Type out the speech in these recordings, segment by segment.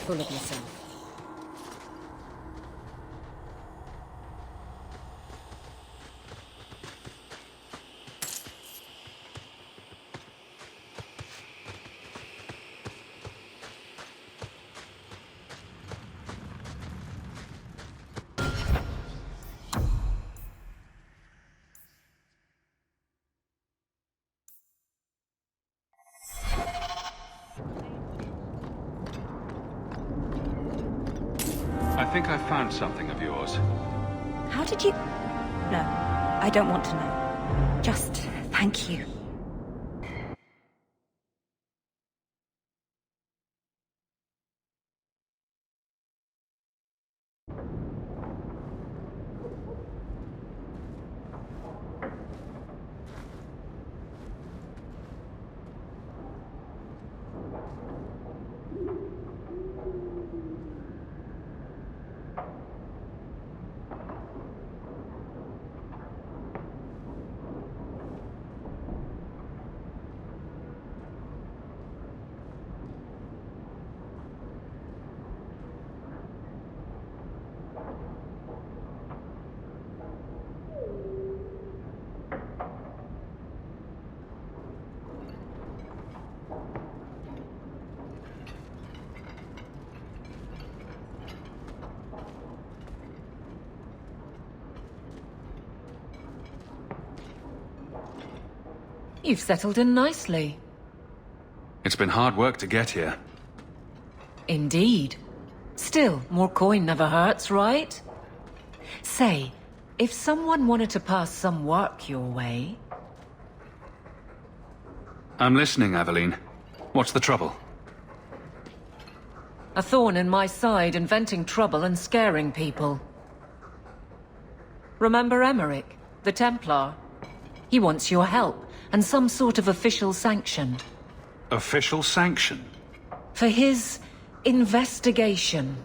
full of yourself. I think I found something of yours. How did you... No, I don't want to know. Just thank you. You've settled in nicely. It's been hard work to get here. Indeed. Still, more coin never hurts, right? Say, if someone wanted to pass some work your way... I'm listening, Aveline. What's the trouble? A thorn in my side, inventing trouble and scaring people. Remember Emmerich, the Templar? He wants your help, and some sort of official sanction. Official sanction? For his investigation.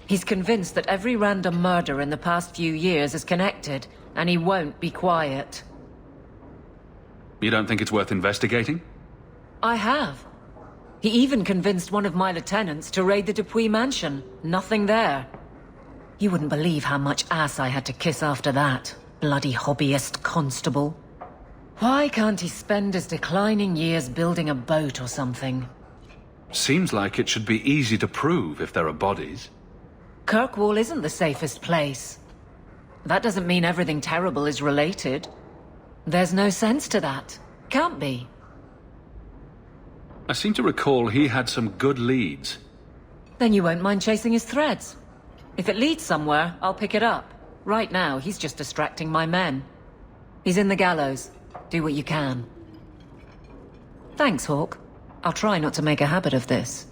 He's convinced that every random murder in the past few years is connected, and he won't be quiet. You don't think it's worth investigating? I have. He even convinced one of my lieutenants to raid the Dupuis mansion. Nothing there. You wouldn't believe how much ass I had to kiss after that. Bloody hobbyist constable. Why can't he spend his declining years building a boat or something? Seems like it should be easy to prove if there are bodies. Kirkwall isn't the safest place. That doesn't mean everything terrible is related. There's no sense to that. Can't be. I seem to recall he had some good leads. Then you won't mind chasing his threads. If it leads somewhere, I'll pick it up. Right now, he's just distracting my men. He's in the gallows. Do what you can. Thanks, Hawke. I'll try not to make a habit of this.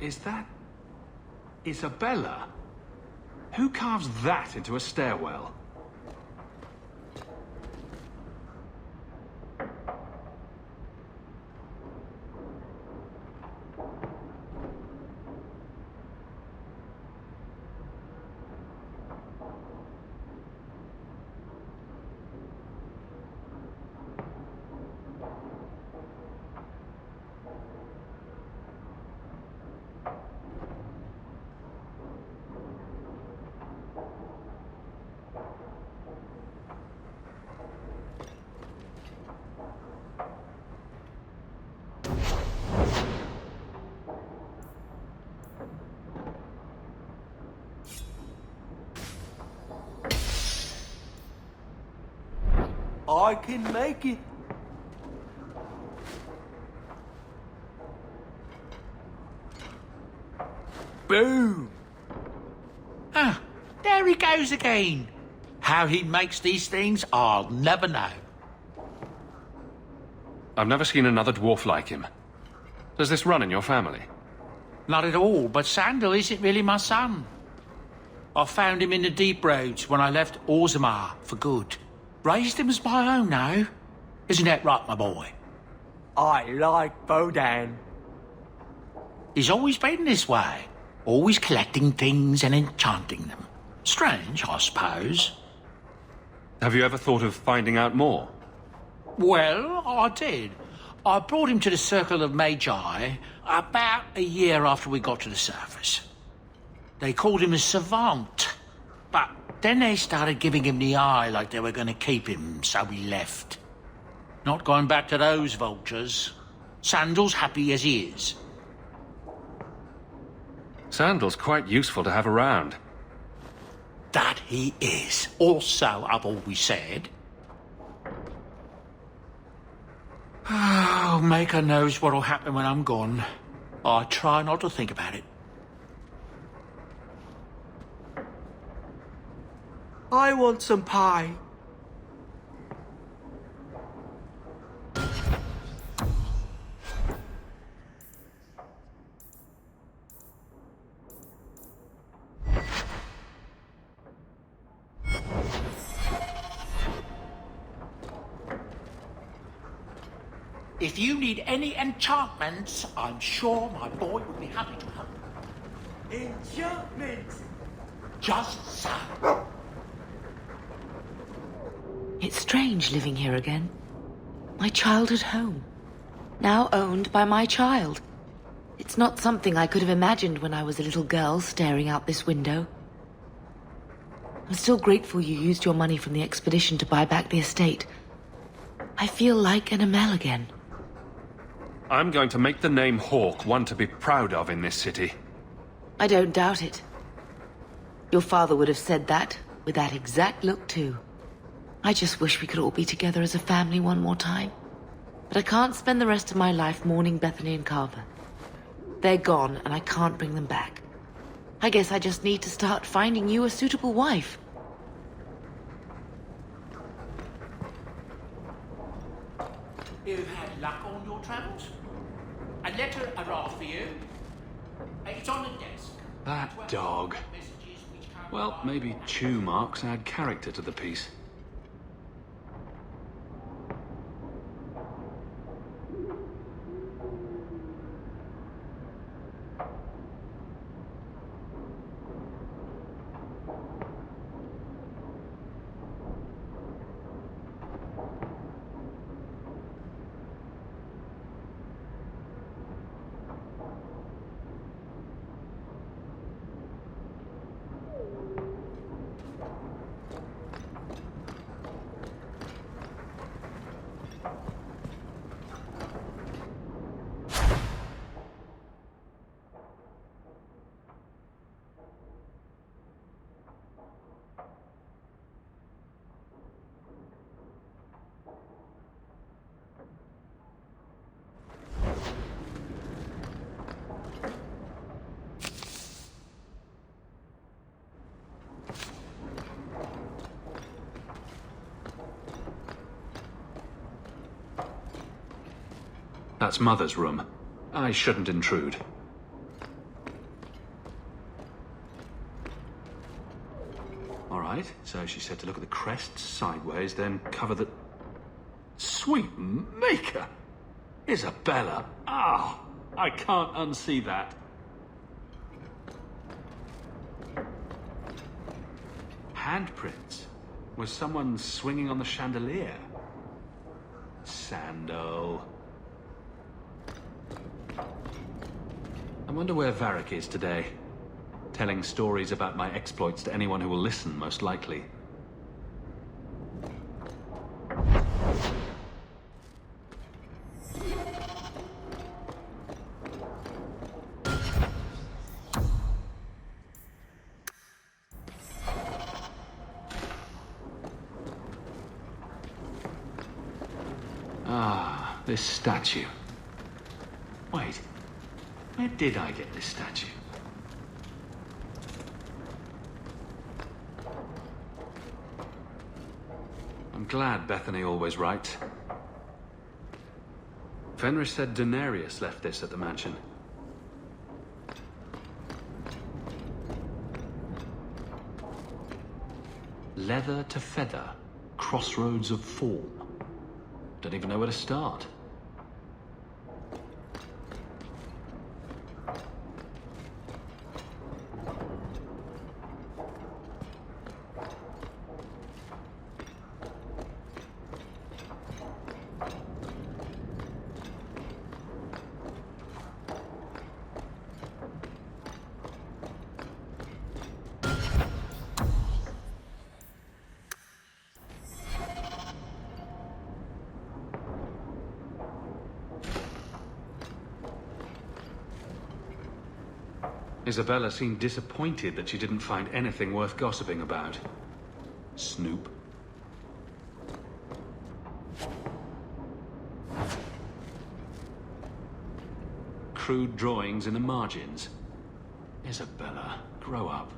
Is that... Isabella? Who carves that into a stairwell? I can make it. Boom! Ah, there he goes again. How he makes these things, I'll never know. I've never seen another dwarf like him. Does this run in your family? Not at all, but Sandal isn't really my son. I found him in the deep roads when I left Orzammar for good. Raised him as my own now. Isn't that right, my boy? I like Bodan. He's always been this way. Always collecting things and enchanting them. Strange, I suppose. Have you ever thought of finding out more? Well, I did. I brought him to the Circle of Magi about a year after we got to the surface. They called him a savant, but then they started giving him the eye like they were going to keep him, so we left. Not going back to those vultures. Sandal's happy as he is. Sandal's quite useful to have around. That he is. Also, I've always said. Oh, Maker knows what'll happen when I'm gone. I try not to think about it. I want some pie. If you need any enchantments, I'm sure my boy would be happy to help. Enchantment! Just so. It's strange living here again. My childhood home. Now owned by my child. It's not something I could have imagined when I was a little girl staring out this window. I'm still grateful you used your money from the expedition to buy back the estate. I feel like an Amel again. I'm going to make the name Hawke one to be proud of in this city. I don't doubt it. Your father would have said that, with that exact look too. I just wish we could all be together as a family one more time. But I can't spend the rest of my life mourning Bethany and Carver. They're gone, and I can't bring them back. I guess I just need to start finding you a suitable wife. You've had luck on your travels? A letter arrived for you. It's on the desk. That dog. Well, maybe chew marks add character to the piece. That's Mother's room. I shouldn't intrude. All right, so she said to look at the crest sideways, then cover the... Sweet maker! Isabella! Ah, I can't unsee that. Handprints? Was someone swinging on the chandelier? Sando. I wonder where Varric is today. Telling stories about my exploits to anyone who will listen, most likely. Ah, this statue. Wait, where did I get this statue? I'm glad Bethany always writes. Fenris said Daenerys left this at the mansion. Leather to feather, crossroads of form. Don't even know where to start. Isabella seemed disappointed that she didn't find anything worth gossiping about. Snoop. Crude drawings in the margins. Isabella, grow up.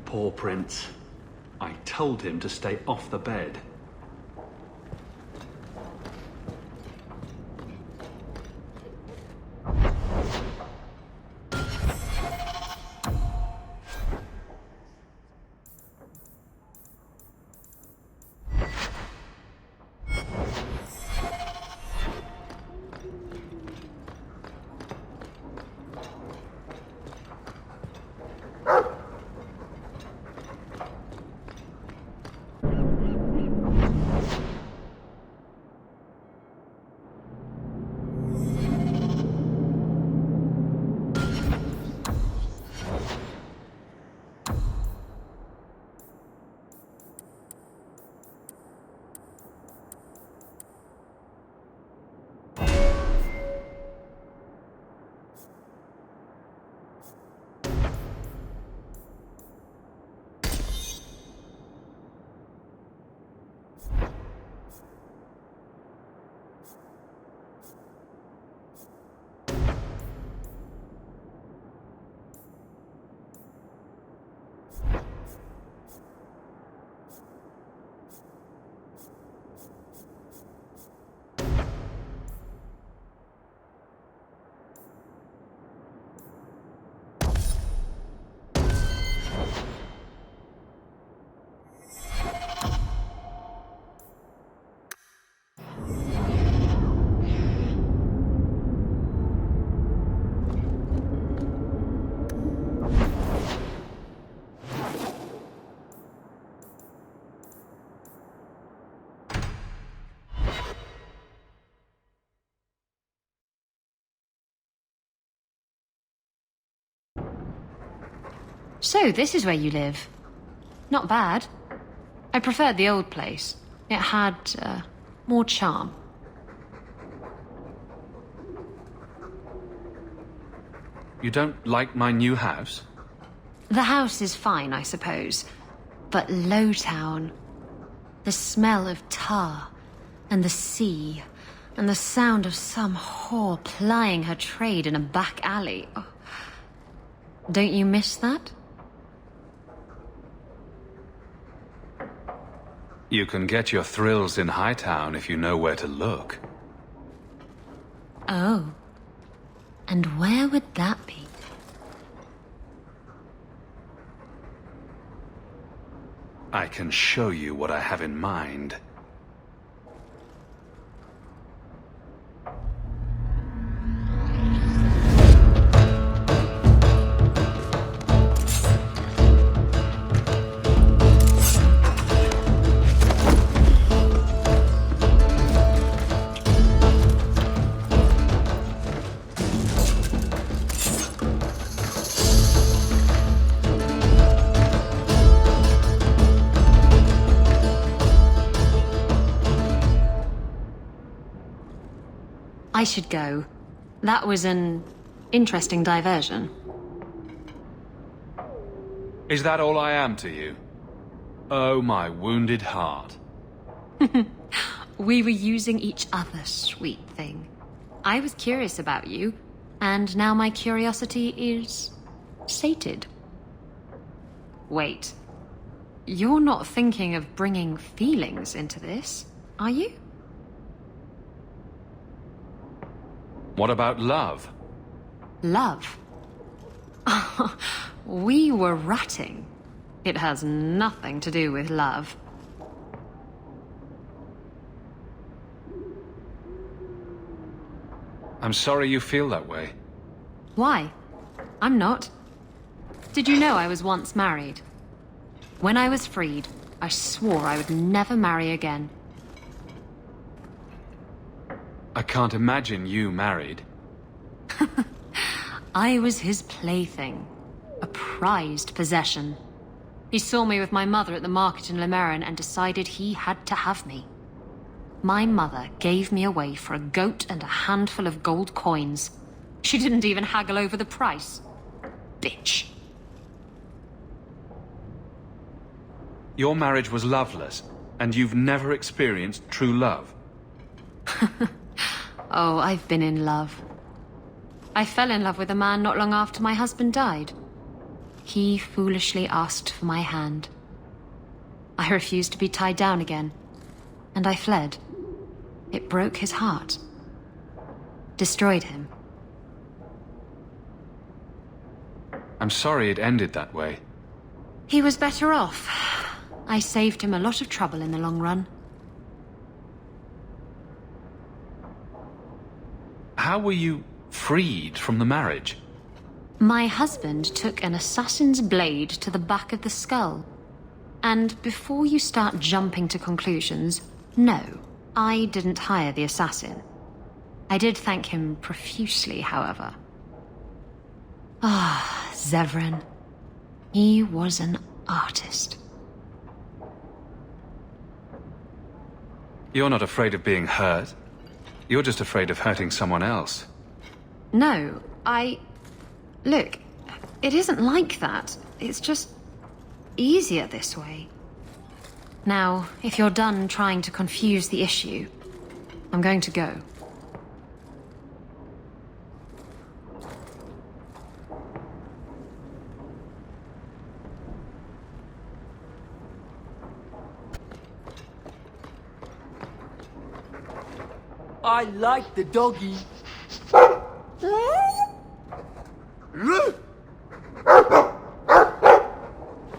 Poor Prince. I told him to stay off the bed. So, this is where you live. Not bad. I preferred the old place. It had, more charm. You don't like my new house? The house is fine, I suppose. But Lowtown... The smell of tar, and the sea, and the sound of some whore plying her trade in a back alley. Oh. Don't you miss that? You can get your thrills in Hightown if you know where to look. Oh. And where would that be? I can show you what I have in mind. I should go. That was an interesting diversion. Is that all I am to you? Oh, my wounded heart. We were using each other, sweet thing. I was curious about you, and now my curiosity is sated. Wait. You're not thinking of bringing feelings into this, are you? What about love? Love? We were ratting. It has nothing to do with love. I'm sorry you feel that way. Why? I'm not. Did you know I was once married? When I was freed, I swore I would never marry again. I can't imagine you married. I was his plaything. A prized possession. He saw me with my mother at the market in Lemerin and decided he had to have me. My mother gave me away for a goat and a handful of gold coins. She didn't even haggle over the price. Bitch. Your marriage was loveless, and you've never experienced true love. Oh, I've been in love. I fell in love with a man not long after my husband died. He foolishly asked for my hand. I refused to be tied down again, and I fled. It broke his heart. Destroyed him. I'm sorry it ended that way. He was better off. I saved him a lot of trouble in the long run. How were you freed from the marriage? My husband took an assassin's blade to the back of the skull. And before you start jumping to conclusions, no, I didn't hire the assassin. I did thank him profusely, however. Ah, Zevran. He was an artist. You're not afraid of being hurt. You're just afraid of hurting someone else. No, Look, it isn't like that. It's just easier this way. Now, if you're done trying to confuse the issue, I'm going to go. I like the doggy.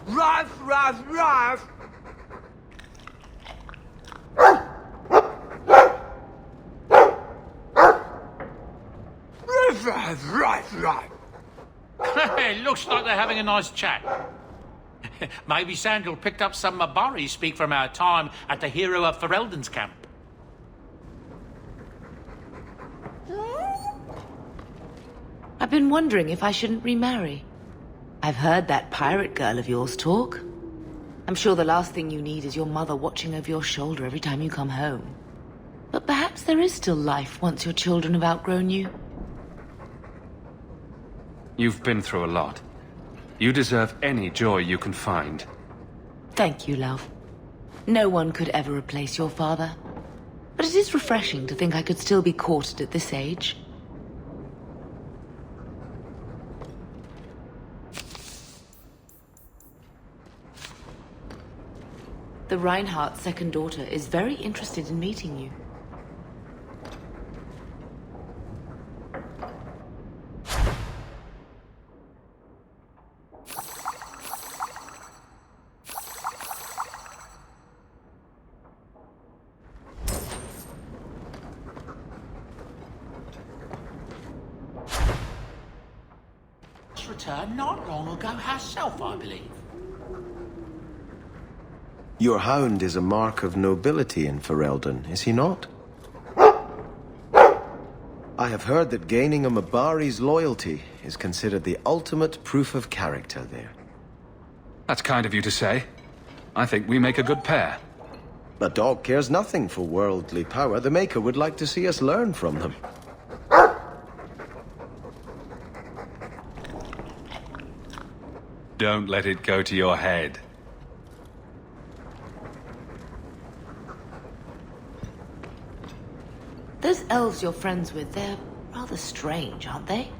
Ruff, ruff, ruff. Ruff, ruff, ruff, ruff. It looks like they're having a nice chat. Maybe Sandal picked up some Mabari speak from our time at the hero of Ferelden's camp. I've been wondering if I shouldn't remarry. I've heard that pirate girl of yours talk. I'm sure the last thing you need is your mother watching over your shoulder every time you come home. But perhaps there is still life once your children have outgrown you. You've been through a lot. You deserve any joy you can find. Thank you, love. No one could ever replace your father. But it is refreshing to think I could still be courted at this age. The Reinhardt's second daughter is very interested in meeting you. just returned not long ago herself, I believe. Your hound is a mark of nobility in Ferelden, is he not? I have heard that gaining a Mabari's loyalty is considered the ultimate proof of character there. That's kind of you to say. I think we make a good pair. A dog cares nothing for worldly power. The Maker would like to see us learn from them. Don't let it go to your head. Those elves you're friends with, they're rather strange, aren't they?